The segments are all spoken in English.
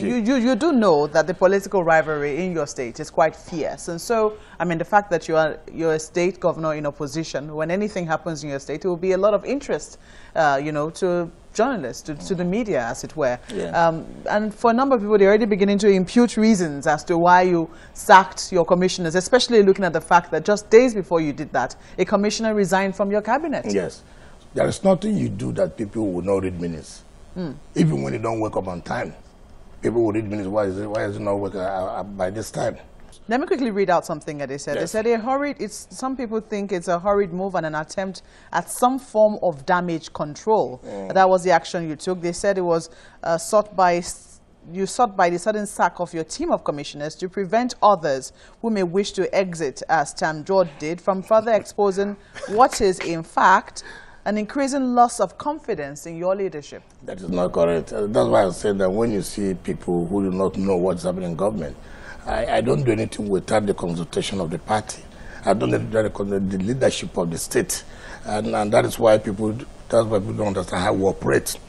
You do know that the political rivalry in your state is quite fierce, and so I mean the fact that you're a state governor in opposition, when anything happens in your state, it will be a lot of interest, to journalists, to the media, as it were. Yeah. And for a number of people, they're already beginning to impute reasons as to why you sacked your commissioners, especially looking at the fact that just days before you did that, a commissioner resigned from your cabinet. Yes. There is nothing you do that people will not read minutes. Even when you don't wake up on time, people will read minutes. Why is it not working by this time? Let me quickly read out something that they said. Yes. They said some people think it's a hurried move and an attempt at some form of damage control. That was the action you took. They said it was sought by the sudden sack of your team of commissioners to prevent others who may wish to exit, as Tam George did, from further exposing what is, in fact, an increasing loss of confidence in your leadership. That is not correct. That's why I said that when you see people who do not know what's happening in government, I don't do anything without the consultation of the party. I don't do the leadership of the state. And that is why people don't understand how we operate.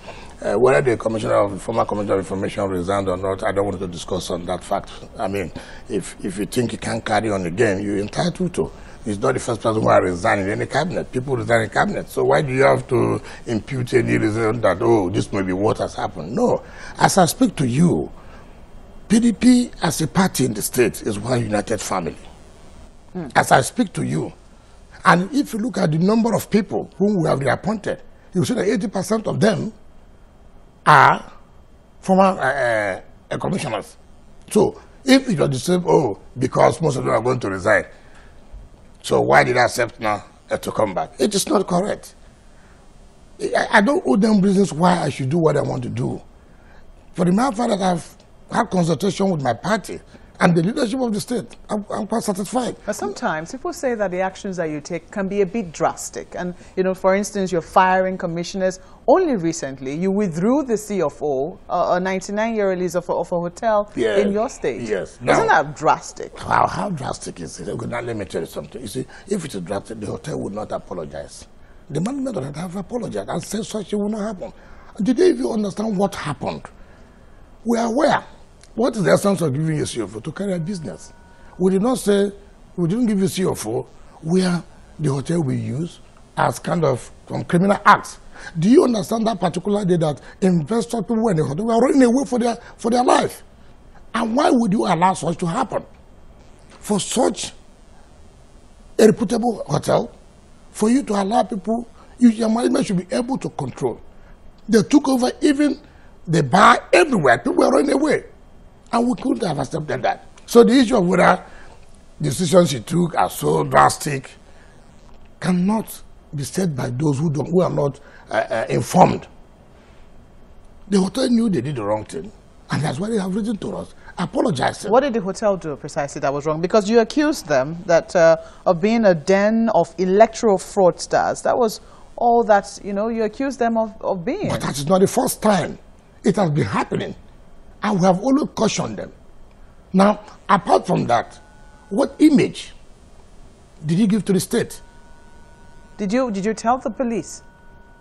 Whether the former commissioner of information resigned or not, I don't want to discuss on that fact. I mean, if you think you can't carry on again, you're entitled to. He's not the first person who has resigned in any cabinet. People resign in cabinet. So why do you have to impute any reason that, oh, this may be what has happened? No. As I speak to you, PDP as a party in the state is one united family. As I speak to you, and if you look at the number of people whom we have reappointed, you see that 80% of them are former commissioners. So if it was the same, because most of them are going to resign, so why did I accept now to come back? It is not correct. I don't owe them reasons why I should do what I want to do. For the matter that I've had consultation with my party and the leadership of the state, I'm quite satisfied. But sometimes people say that the actions that you take can be a bit drastic. And, for instance, you're firing commissioners. Only recently, you withdrew the CFO, a 99-year lease of a hotel in your state. Yes. Isn't that drastic? How drastic is it? Okay, now let me tell you something. You see, if it is drastic, the hotel would not apologize. The management would have apologized and said such thing will not happen. Did they even understand what happened? We are aware. What is the essence of giving you CFO? To carry a business. We did not say, we didn't give you CFO where the hotel we use as kind of from criminal acts. Do you understand that particular day that investors, people in the hotel were running away for their life? And why would you allow such to happen? For such a reputable hotel, for you to allow people, your management should be able to control. They took over even the bar everywhere. People were running away. And we couldn't have accepted that. So the issue of whether decisions she took are so drastic cannot be said by those who are not informed. The hotel knew they did the wrong thing, and that's why they have written to us, apologizing. What did the hotel do precisely that was wrong? Because you accused them that of being a den of electoral fraudsters. That was all that you accused them of being. But that is not the first time. It has been happening. And we have always cautioned them. Now, apart from that, what image did you give to the state? Did you tell the police?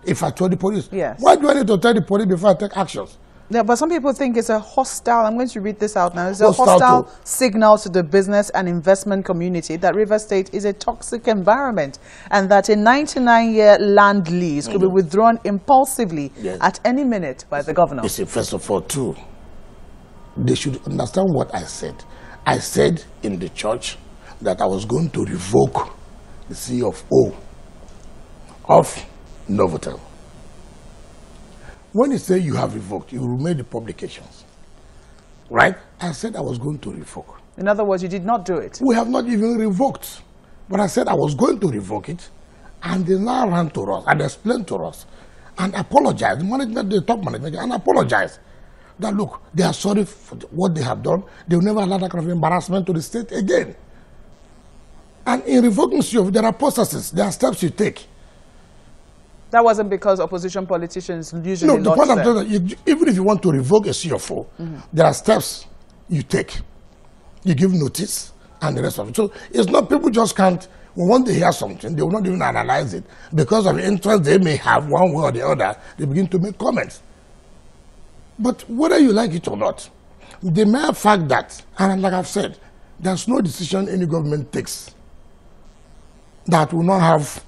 If I told the police? Yes. Why do I need to tell the police before I take actions? Yeah, but some people think it's a hostile, I'm going to read this out now, it's a hostile signal to the business and investment community that River State is a toxic environment and that a 99-year land lease could be withdrawn impulsively at any minute by the governor. You see, first of all, too, they should understand what I said. I said in the church that I was going to revoke the CFO of Novotel. When you say you have revoked, you made the publications, right? I said I was going to revoke. In other words, you did not do it. We have not even revoked. But I said I was going to revoke it, and they now ran to us and explained to us and apologized. The management, the top management, and apologized. That look, they are sorry for what they have done. They will never allow that kind of embarrassment to the state again. And in revoking CFO, there are processes, there are steps you take. That wasn't because opposition politicians usually No, the point I'm telling you, even if you want to revoke a CFO, there are steps you take. You give notice and the rest of it. So it's not people just can't, when they hear something, they will not even analyze it. Because of the interest they may have one way or the other, they begin to make comments. But whether you like it or not, The mere fact that, and like I've said, there's no decision any government takes that will not have,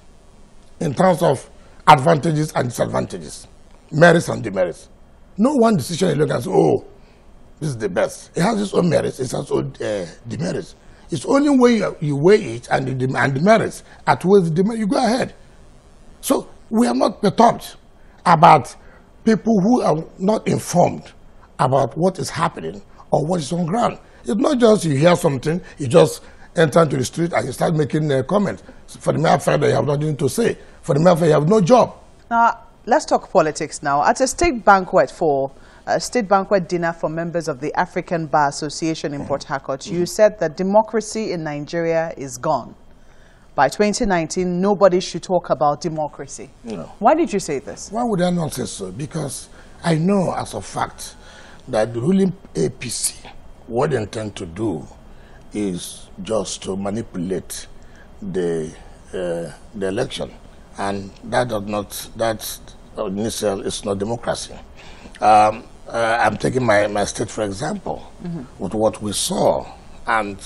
in terms of advantages and disadvantages, merits and demerits. No one decision you look and say, oh, this is the best. It has its own merits, it has its own demerits. It's only when you weigh it and the merits outweigh the demerits, you go ahead. So we are not perturbed about people who are not informed about what is happening or what is on ground. It's not just you hear something, you just enter into the street and you start making a comment. For the mere fact that you have nothing to say, for the mere fact you have no job. Now, let's talk politics now. At a state banquet dinner for members of the African Bar Association in Port Harcourt, you said that democracy in Nigeria is gone. By 2019, nobody should talk about democracy. No. Why did you say this? Why would I not say so? Because I know as a fact that the ruling APC, what they intend to do is just to manipulate the election, and that initial is not democracy. I'm taking my state for example, with what we saw, and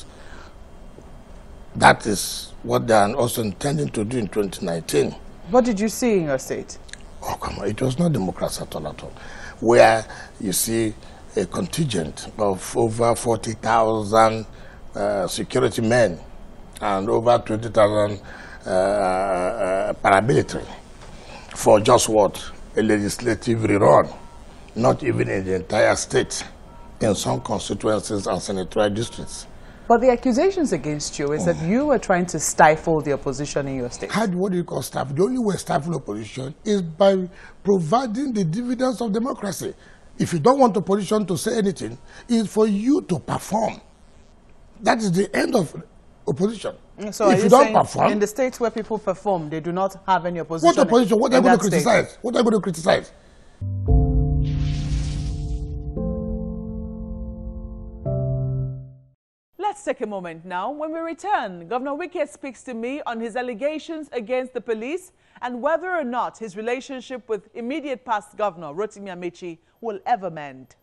that is what they are also intending to do in 2019. What did you see in your state? Oh, come on, it was not democracy at all, where you see a contingent of over 40,000 security men and over 20,000 paramilitary for just what? A legislative rerun, not even in the entire state, in some constituencies and senatorial districts. But the accusations against you is that you were trying to stifle the opposition in your state. What do you call stifle? The only way to stifle opposition is by providing the dividends of democracy. If you don't want opposition to say anything, it's for you to perform. That is the end of opposition. So if you don't perform, in the states where people perform, they do not have any opposition. What opposition? What are you going to criticize? What are you going to criticize? Let's take a moment now. When we return, Governor Wike speaks to me on his allegations against the police and whether or not his relationship with immediate past Governor Rotimi Amechi will ever mend.